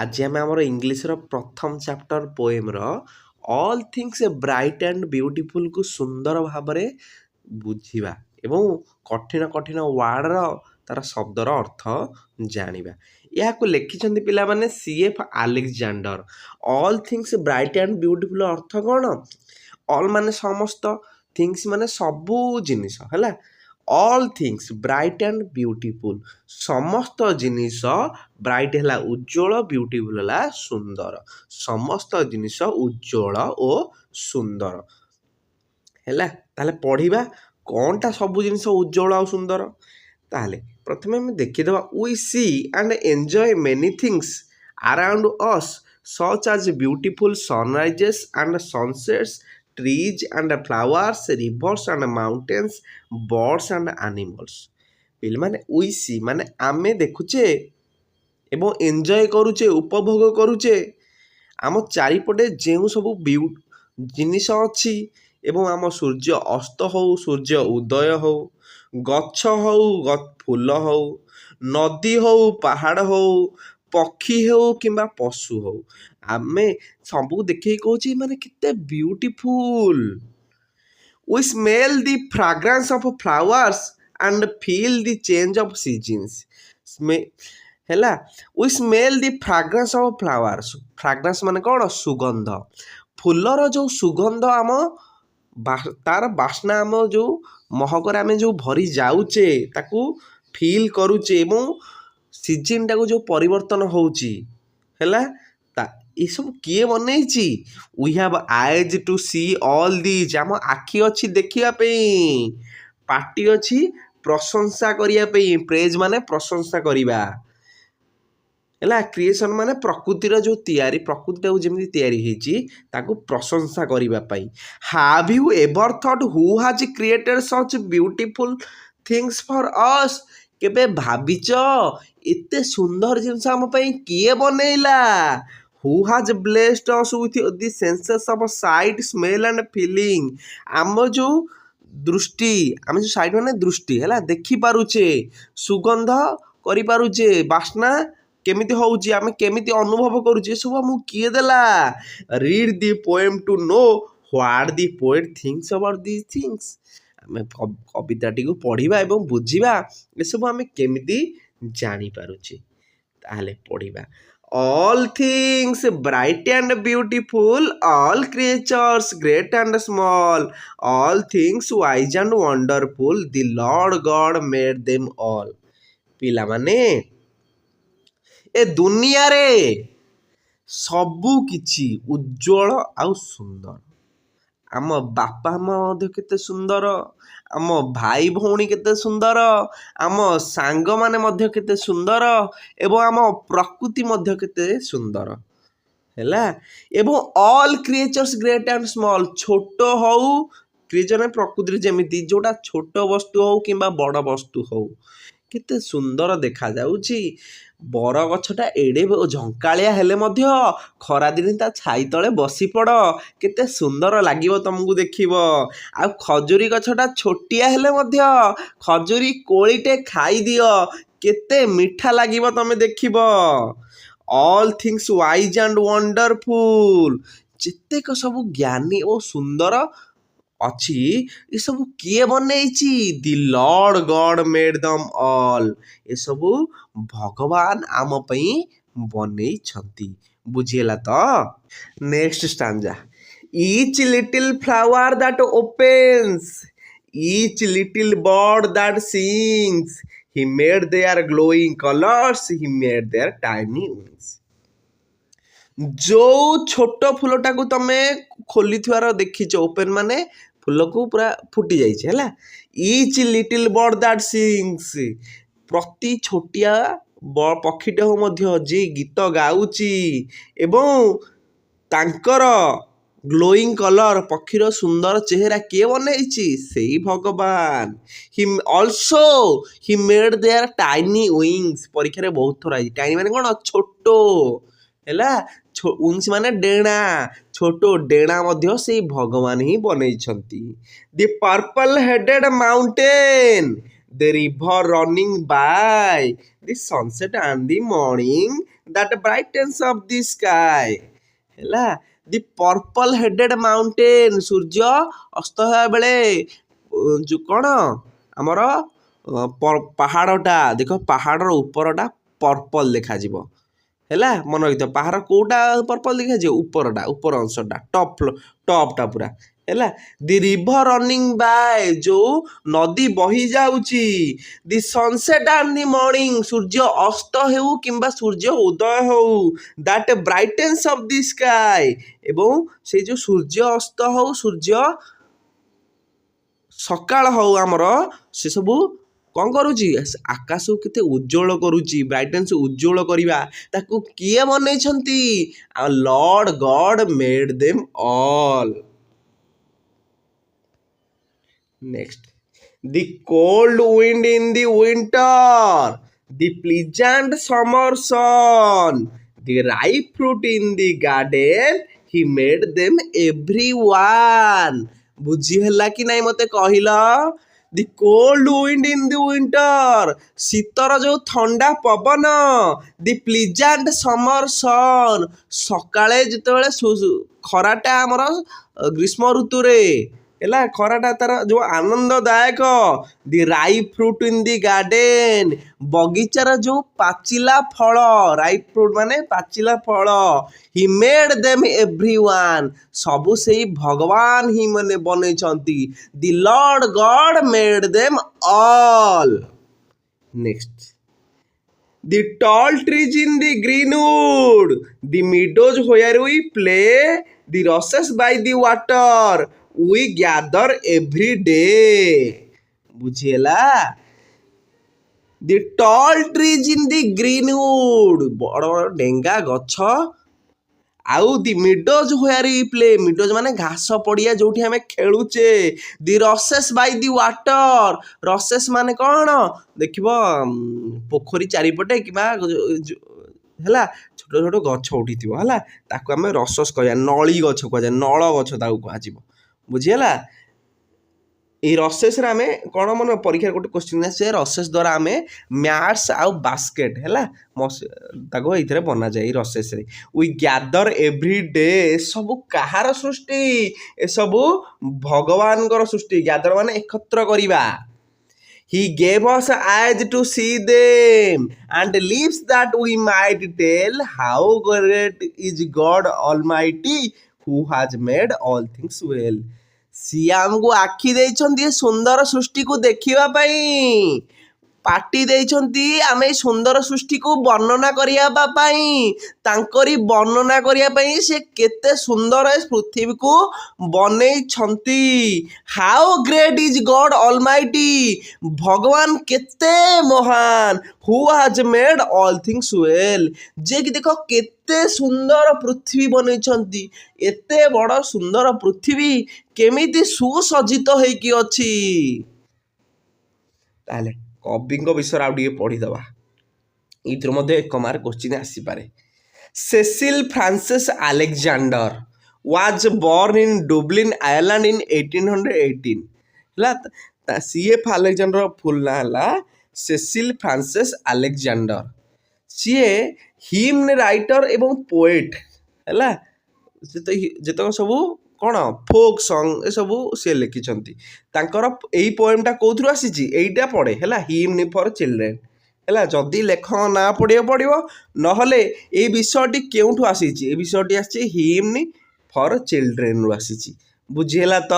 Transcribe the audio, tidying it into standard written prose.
आज आम आम इंग्लीश प्रथम chapter poem all things bright and beautiful को सुंदर भाव में बुझा एवं कठिन कठिन वार्डर तार शब्दर अर्थ जानिबा। यह लिखिं पिला माने CF Alexander. All things bright and beautiful अर्थ कौन? ऑल माने समस्त, थिंग्स माने सबू जिनिस है। All things bright and beautiful समस्त जिनिस ब्राइट है उज्जवल, ब्यूटीफुल है सुंदर। समस्त जिनिस उज्जवल और सुंदर है। ताले पढ़िबा कौनटा सबू जिनिस उज्जवल और सुंदर। ताले प्रथमे हम देखिदेवा we see and enjoy many things around us such as beautiful sunrises and sunsets, trees and flowers, rivers and mountains, birds and animals। पिल माने वी सी माने आमे देखुचे एवं एंजॉय करुचे, उपभोग करुचे आम चारिपटे जो सब जिनिस अच्छी एवं आम सूर्य अस्त हो, सूर्य उदय हो, गछ हो, फूल हो, नदी हो, पहाड़ हो, पक्षी हो किंबा पशु हो, आमे सबू देखे कहूँ माने कितने beautiful. We smell the fragrance of flowers and feel the change of seasons. है we smell the fragrance of flowers. Fragrance माने कौन? सुगंध। फूलर जो सुगंध आम तार बास्ना आम जो महकर आम जो भरी जाऊचे ताकू फील करुचे एवं सीजन टाक जो परिवर्तन होउची है। ये सब किए बनई? We have eyes to see all this. आम आखि अच्छी देखिया पे, पाटी अच्छी प्रशंसा करिया पे। प्रेज माने प्रशंसा करिबा है। क्रिएशन माने प्रकृतिर जो तैयारी, प्रकृति जमी तैयारी ताकू प्रशंसा करने। Have you ever thought who has created such beautiful things for us? केबे भाविच एते सुंदर जिनस आम पई किए बनैला? Who has blessed us with the senses of sight, smell and feeling. आम जो दृष्टि, आम जो साइट माने दृष्टि है, देखि पारुचे, सुगंध करि पारुचे, बास्ना केमिति होउची, आमे केमिति अनुभव करूचे, सब हमू किए देला? Read the poem to know what the poet thinks about these things. आमे कविताटी को पढ़िबा एवं बुझिबा ए सब आमे केमिति जानि पारुचे। ताले पढ़िबा all things bright and beautiful, all creatures great and small, all things wise and wonderful, the Lord God made them all. पिला माने ए दुनिया रे सबू किछि उज्जवल आउ सुंदर। आम बापा माँ केते सुंदर, आम भाई भौणी केते सुंदर, आम सांग माने मध्य केते सुंदर एवं आम प्रकृति मध्य केते सुंदर है। एवं all creatures great and small, छोट हो क्रिएचर प्रकृति जमीती जोटा छोट वस्तु हो कि बड़ वस्तु हो केते सुंदर देखा जाउची। बर गछटा एडे झंकालिया हेले मध्य खरा दिन ता छाई तले बसी पड़, केते सुंदर लागिवो तुमको देखिबो। आ खजुरी गछटा छोटिया हेले मध्य खजुरी कोळीटे खाई दियो, केते मीठा लागिवो तमे देखिबो। All things wise and wonderful, जेतेक सब ज्ञानी और सुंदर अच्छी ये सब किए बनैछि? The Lord God made them all. ये सब भगवान आम पई बनैछंती। बुझिएला तो? Next stanza. Each little flower that opens, each little bird that sings, he made their glowing colors, he made their tiny wings। जो छोट फूलटा को तमे खोली थुआर देखिछ, ओपन माने फूल को पूरा फुटी जाइए है। Each little bird that sings, प्रति छोटिया पक्षीटे हो मध्य जे गीत गाउची एवं तांकर ग्लोइंग कलर, पक्षीर सुंदर चेहरा किए बनैछि? सेही भगवान। He also he made their tiny wings. परीक्षा रे बहुत थोड़ा टाइनी माने कोन? छोटो है। विंग्स माने डेणा, छोटो डेणा मध्य से भगवान ही बनैछंती। The purple headed mountain, the river running by, the sunset and the morning, that brightens of the sky ହେଲା the purple headed mountain ସୂର୍ଯ୍ୟ ଅସ୍ତ ହେବା ବେଳେ ଯୋଉ କ'ଣ ଆମର ପାହାଡ଼ଟା ଦେଖ ପାହାଡ଼ର ଉପରଟା ପର୍ପଲ୍ ଦେଖାଯିବ ହେଲା ମନେ ରଖିଥିବ ପାହାଡ଼ କୋଉଟା ପର୍ପଲ୍ ଦେଖାଯିବ ଉପର ଅଂଶଟା ଟପ୍ଟା ପୁରା ହେଲା ଦି ରିଭର ରନିଂ ବାଏ ଯୋଉ ନଦୀ ବହି ଯାଉଛି ଦି ସନସେଟ୍ ଆଣ୍ଡ ଦି ମର୍ଣ୍ଣିଂ ସୂର୍ଯ୍ୟ ଅସ୍ତ ହେଉ କିମ୍ବା ସୂର୍ଯ୍ୟ ଉଦୟ ହେଉ ଦ୍ୟାଟ୍ ବ୍ରାଇଟେନ୍ସ ଅଫ୍ ଦି ସ୍କାଏ ଏବଂ ସେଇ ଯୋଉ ସୂର୍ଯ୍ୟ ଅସ୍ତ ହଉ ସୂର୍ଯ୍ୟ ସକାଳ ହଉ ଆମର ସେସବୁ କ'ଣ କରୁଛି ଆକାଶକୁ କେତେ ଉଜ୍ଜ୍ୱଳ କରୁଛି ବ୍ରାଇଟନେସ୍ ଉଜ୍ଜ୍ୱଳ କରିବା ତାକୁ କିଏ ବନେଇଛନ୍ତି Lord God made them all next the cold wind in the winter the pleasant summer sun the ripe fruit in the garden he made them everyone ବୁଝି ହେଲା କି ନାଇଁ ମତେ କହିଲ the cold wind in the winter ଶୀତର ଯୋଉ ଥଣ୍ଡା ପବନ ଦି pleasant summer ସନ୍ ସକାଳେ ଯେତେବେଳେ ଖରାଟା ଆମର ଗ୍ରୀଷ୍ମ ଋତୁରେ ହେଲା ଖରାଟା ତାର ଯୋଉ ଆନନ୍ଦଦାୟକ ଦି ripe fruit in the garden ବଗିଚାର ଯୋଉ ପାଚିଲା ଫଳ ରାଇପ୍ ଫ୍ରୁଟ୍ ମାନେ ପାଚିଲା ଫଳ ହି ମେଡ୍ ଦେମ୍ ଏଭ୍ରିୱାନ୍ ସବୁ ସେଇ ଭଗବାନ ହିଁ ମାନେ ବନେଇଛନ୍ତି the Lord God made them all next the tall trees in the greenwood the meadows where we play the rushes by the water we gather every day ବୁଝିହେଲା the tall trees in the greenwood ବଡ଼ ବଡ଼ ଡେଙ୍ଗା ଗଛ ଆଉ the meadows where we play meadows ମାନେ ଘାସ ପଡ଼ିଆ ଯୋଉଠି ଆମେ ଖେଳୁଛେ ଦି ରସେସ୍ ବାଇ ଦି ୱାଟର ରସେସ୍ ମାନେ କ'ଣ ଦେଖିବ ପୋଖରୀ ଚାରିପଟେ କିମ୍ବା ହେଲା ଛୋଟ ଛୋଟ ଗଛ ଉଠିଥିବ ହେଲା ତାକୁ ଆମେ ରସସ୍ କହିବା ନଳୀ ଗଛ କୁହାଯାଏ ନଳ ଗଛ ତାକୁ କୁହାଯିବ ବୁଝିହେଲା এই ରସେସ୍ରେ ଆମେ କ'ଣ ମାନେ ପରୀକ୍ଷାରେ ଗୋଟେ କ୍ୱେଶ୍ଚିନ୍ ଆସେ ରସେସ୍ ଦ୍ୱାରା ଆମେ ମ୍ୟାଟ୍ସ ଆଉ ବାସ୍କେଟ୍ ହେଲା ତାକୁ ଏଇଥିରେ ବନାଯାଏ ଏଇ ରସେସ୍ରେ ୱି ଗ୍ୟାଦର ଏଭ୍ରି ଡେ ଏସବୁ କାହାର ସୃଷ୍ଟି ଏସବୁ ଭଗବାନଙ୍କର ସୃଷ୍ଟି ଗ୍ୟାଦର ମାନେ ଏକତ୍ର କରିବା He gave us eyes to see them and lips that we might tell how great is God Almighty who has made all things well. ସିଏ ଆମକୁ ଆଖି ଦେଇଛନ୍ତି ସୁନ୍ଦର ସୃଷ୍ଟିକୁ ଦେଖିବା ପାଇଁ ପାଟି ଦେଇଛନ୍ତି ଆମେ ଏଇ ସୁନ୍ଦର ସୃଷ୍ଟିକୁ ବର୍ଣ୍ଣନା କରିବା ପାଇଁ ତାଙ୍କରି ବର୍ଣ୍ଣନା କରିବା ପାଇଁ ସେ କେତେ ସୁନ୍ଦର ଏ ପୃଥିବୀକୁ ବନେଇଛନ୍ତି ହାଉ ଗ୍ରେଟ୍ ଇଜ୍ ଗଡ୍ ଅଲମାଇଟି ଭଗବାନ କେତେ ମହାନ who has made all things well ଯିଏକି ଦେଖ କେତେ ସୁନ୍ଦର ପୃଥିବୀ ବନେଇଛନ୍ତି ଏତେ ବଡ଼ ସୁନ୍ଦର ପୃଥିବୀ କେମିତି ସୁସଜ୍ଜିତ ହେଇକି ଅଛି ତାହେଲେ କବିଙ୍କ ବିଷୟରେ ଆଉ ଟିକେ ପଢ଼ିଦେବା ଏଇଥିରୁ ମଧ୍ୟ 1 ମାର୍କ କ୍ୱେଶ୍ଚିନ୍ ଆସିପାରେ Cecil Francis Alexander was born in Dublin Ireland in 1818 ହେଲା CF ଆଲେକ୍ଜାଣ୍ଡର ଫୁଲ୍ ନାଁ ହେଲା ସେସିଲ୍ ଫ୍ରାନ୍ସିସ୍ ଆଲେକ୍ଜାଣ୍ଡର ସିଏ ହିମ୍ନ ରାଇଟର ଏବଂ ପୋଏଟ୍ ହେଲା ଯେତକ ସବୁ କ'ଣ ଫୋକ୍ ସଙ୍ଗ ଏସବୁ ସେ ଲେଖିଛନ୍ତି ତାଙ୍କର ଏଇ ପୋଏମ୍ଟା କେଉଁଥିରୁ ଆସିଛି ଏଇଟା ପଢ଼େ ହେଲା ହିମ୍ନ ଫର୍ ଚିଲଡ୍ରେନ୍ ହେଲା ଯଦି ଲେଖକ ନାଁ ପଢ଼ିବାକୁ ପଡ଼ିବ ନହେଲେ ଏଇ ବିଷୟଟି କେଉଁଠୁ ଆସିଛି ଏ ବିଷୟଟି ଆସିଛି ହିମ୍ନ ଫର୍ ଚିଲଡ୍ରେନ୍ରୁ ଆସିଛି ବୁଝିହେଲା ତ